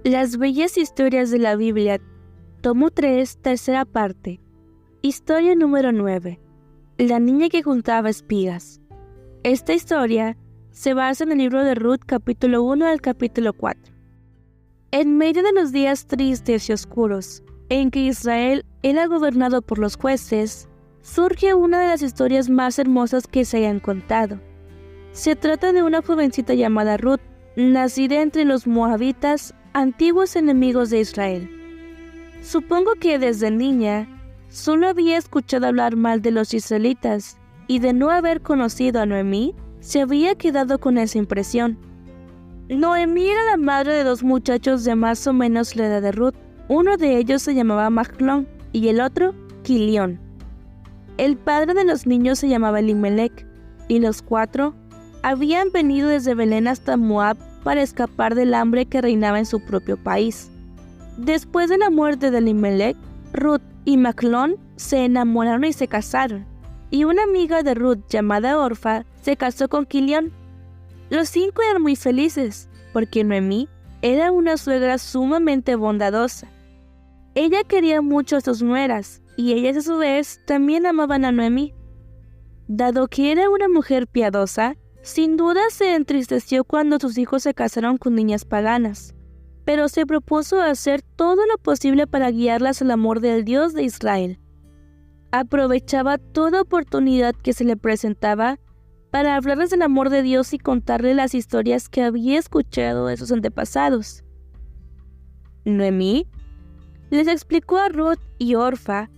Las bellas historias de la Biblia, tomo 3, tercera parte. Historia número 9. La niña que juntaba espigas. Esta historia se basa en el libro de Ruth, capítulo 1 al capítulo 4. En medio de los días tristes y oscuros, en que Israel era gobernado por los jueces, surge una de las historias más hermosas que se hayan contado. Se trata de una jovencita llamada Ruth, nacida entre los moabitas, antiguos enemigos de Israel. Supongo que desde niña solo había escuchado hablar mal de los israelitas y de no haber conocido a Noemí, se había quedado con esa impresión. Noemí era la madre de dos muchachos de más o menos la edad de Ruth. Uno de ellos se llamaba Mahlón y el otro Quilión. El padre de los niños se llamaba Elimelec, y los cuatro habían venido desde Belén hasta Moab para escapar del hambre que reinaba en su propio país. Después de la muerte de Elimelec, Ruth y Mahlón se enamoraron y se casaron, y una amiga de Ruth llamada Orfa se casó con Quilión. Los 5 eran muy felices, porque Noemí era una suegra sumamente bondadosa. Ella quería mucho a sus nueras, y ellas a su vez también amaban a Noemí. Dado que era una mujer piadosa, sin duda se entristeció cuando sus hijos se casaron con niñas paganas, pero se propuso hacer todo lo posible para guiarlas al amor del Dios de Israel. Aprovechaba toda oportunidad que se le presentaba para hablarles del amor de Dios y contarles las historias que había escuchado de sus antepasados. Noemí les explicó a Ruth y Orfa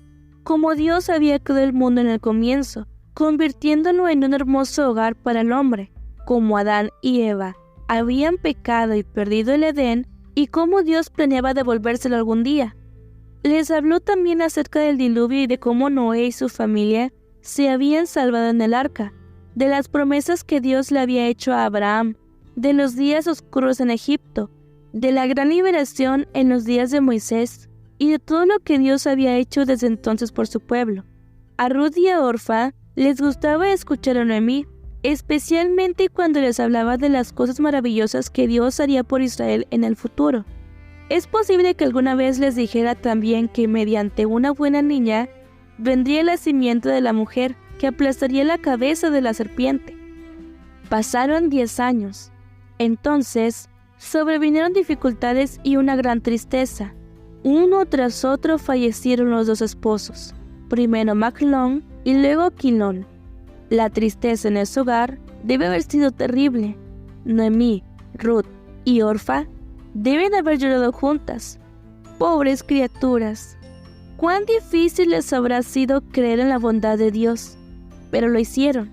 cómo Dios había creado el mundo en el comienzo, convirtiéndolo en un hermoso hogar para el hombre, como Adán y Eva habían pecado y perdido el Edén, y cómo Dios planeaba devolvérselo algún día. Les habló también acerca del diluvio y de cómo Noé y su familia se habían salvado en el arca, de las promesas que Dios le había hecho a Abraham, de los días oscuros en Egipto, de la gran liberación en los días de Moisés, y de todo lo que Dios había hecho desde entonces por su pueblo. A Ruth y a Orfa les gustaba escuchar a Noemí, especialmente cuando les hablaba de las cosas maravillosas que Dios haría por Israel en el futuro. Es posible que alguna vez les dijera también que mediante una buena niña vendría el nacimiento de la mujer que aplastaría la cabeza de la serpiente. Pasaron 10 años. Entonces sobrevinieron dificultades y una gran tristeza. Uno tras otro fallecieron los 2 esposos, primero Mahlón y luego Quilión. La tristeza en ese hogar debe haber sido terrible. Noemí, Ruth y Orfa deben haber llorado juntas. Pobres criaturas. Cuán difícil les habrá sido creer en la bondad de Dios, pero lo hicieron.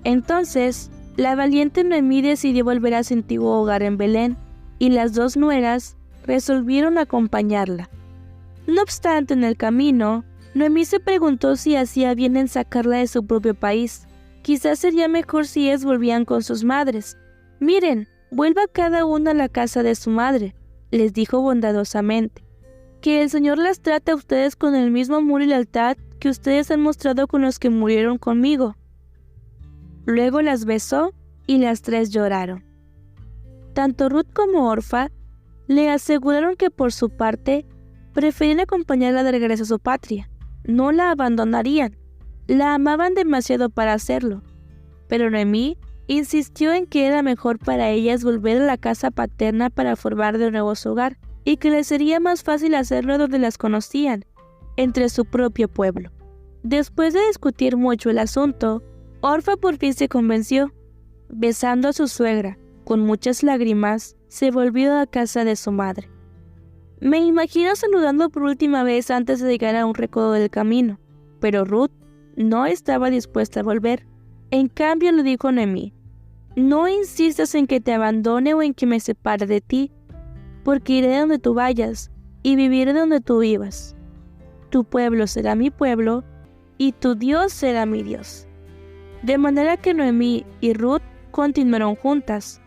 Entonces, la valiente Noemí decidió volver a su antiguo hogar en Belén, y las 2 nueras resolvieron acompañarla. No obstante, en el camino, Noemí se preguntó si hacía bien en sacarla de su propio país. Quizás sería mejor si ellas volvían con sus madres. Miren, vuelva cada uno a la casa de su madre, les dijo bondadosamente. Que el Señor las trate a ustedes con el mismo amor y lealtad que ustedes han mostrado con los que murieron conmigo. Luego las besó y las 3 lloraron. Tanto Ruth como Orfa le aseguraron que por su parte preferían acompañarla de regreso a su patria. No la abandonarían. La amaban demasiado para hacerlo. Pero Noemí insistió en que era mejor para ellas volver a la casa paterna para formar de nuevo su hogar, y que les sería más fácil hacerlo donde las conocían, entre su propio pueblo. Después de discutir mucho el asunto, Orfa por fin se convenció. Besando a su suegra, con muchas lágrimas, se volvió a casa de su madre. Me imagino saludando por última vez antes de llegar a un recodo del camino, pero Ruth no estaba dispuesta a volver. En cambio le dijo a Noemí: no insistas en que te abandone o en que me separe de ti, porque iré donde tú vayas y viviré donde tú vivas. Tu pueblo será mi pueblo y tu Dios será mi Dios. De manera que Noemí y Ruth continuaron juntas,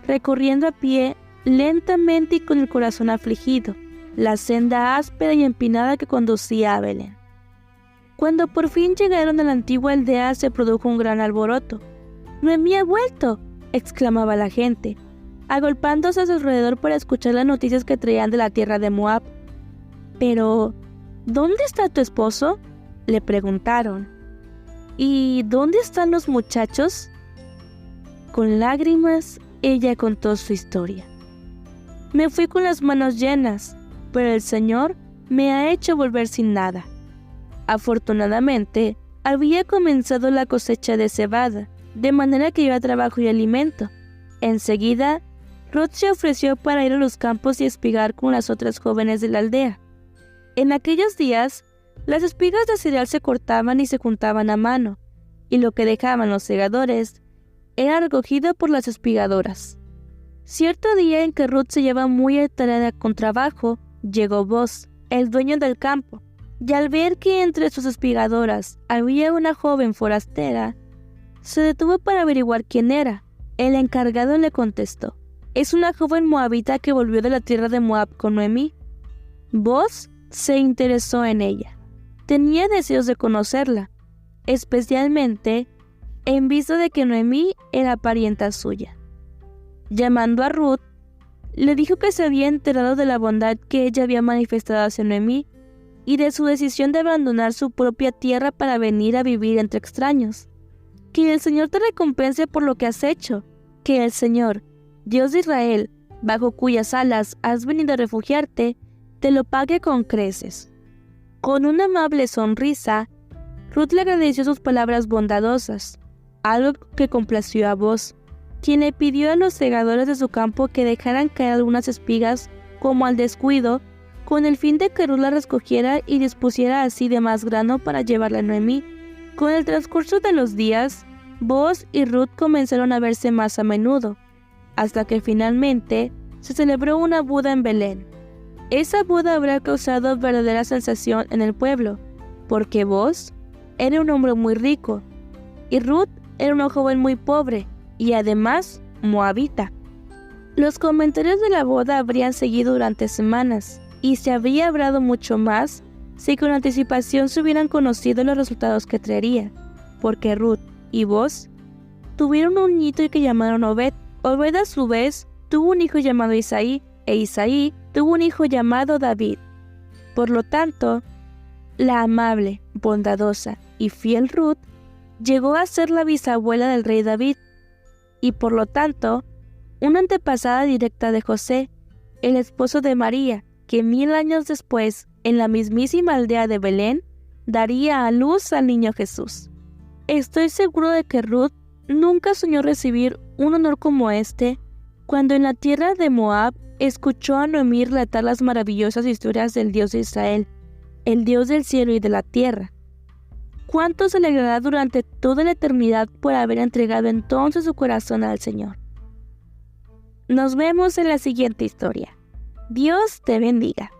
recorriendo a pie lentamente y con el corazón afligido, la senda áspera y empinada que conducía a Belén. Cuando por fin llegaron a la antigua aldea se produjo un gran alboroto. «¡Noemí ha vuelto!», exclamaba la gente. agolpándose a su alrededor para escuchar las noticias que traían de la tierra de Moab. «Pero, ¿dónde está tu esposo?», le preguntaron. «¿Y dónde están los muchachos?». Con lágrimas, ella contó su historia. «Me fui con las manos llenas, pero el Señor me ha hecho volver sin nada». Afortunadamente, había comenzado la cosecha de cebada, de manera que iba trabajo y alimento. Enseguida, Ruth se ofreció para ir a los campos y espigar con las otras jóvenes de la aldea. En aquellos días, las espigas de cereal se cortaban y se juntaban a mano, y lo que dejaban los segadores era recogido por las espigadoras. Cierto día en que Ruth se llevaba muy atareada con trabajo, llegó Boaz, el dueño del campo, y al ver que entre sus espigadoras había una joven forastera, se detuvo para averiguar quién era. El encargado le contestó: «Es una joven moabita que volvió de la tierra de Moab con Noemí». Boaz se interesó en ella. Tenía deseos de conocerla, especialmente en vista de que Noemí era parienta suya. Llamando a Ruth, le dijo que se había enterado de la bondad que ella había manifestado hacia Noemí y de su decisión de abandonar su propia tierra para venir a vivir entre extraños. «Que el Señor te recompense por lo que has hecho, que el Señor, Dios de Israel, bajo cuyas alas has venido a refugiarte, te lo pague con creces». Con una amable sonrisa, Ruth le agradeció sus palabras bondadosas, algo que complació a Boaz, quien le pidió a los segadores de su campo que dejaran caer algunas espigas como al descuido, con el fin de que Ruth las recogiera y dispusiera así de más grano para llevarla a Noemí. Con el transcurso de los días, Boaz y Ruth comenzaron a verse más a menudo, hasta que finalmente se celebró una boda en Belén. Esa boda habrá causado verdadera sensación en el pueblo, porque Boaz era un hombre muy rico, y Ruth era una joven muy pobre, y además moabita. Los comentarios de la boda habrían seguido durante semanas, y se habría hablado mucho más si con anticipación se hubieran conocido los resultados que traería, porque Ruth y Boaz tuvieron un nieto que llamaron Obed. Obed a su vez tuvo un hijo llamado Isaí, e Isaí tuvo un hijo llamado David. Por lo tanto, la amable, bondadosa y fiel Ruth llegó a ser la bisabuela del rey David, y por lo tanto, una antepasada directa de José, el esposo de María, que 1000 años después, en la mismísima aldea de Belén, daría a luz al niño Jesús. Estoy seguro de que Ruth nunca soñó recibir un honor como este, cuando en la tierra de Moab escuchó a Noemí relatar las maravillosas historias del Dios de Israel, el Dios del cielo y de la tierra. ¿Cuánto se alegrará durante toda la eternidad por haber entregado entonces su corazón al Señor? Nos vemos en la siguiente historia. Dios te bendiga.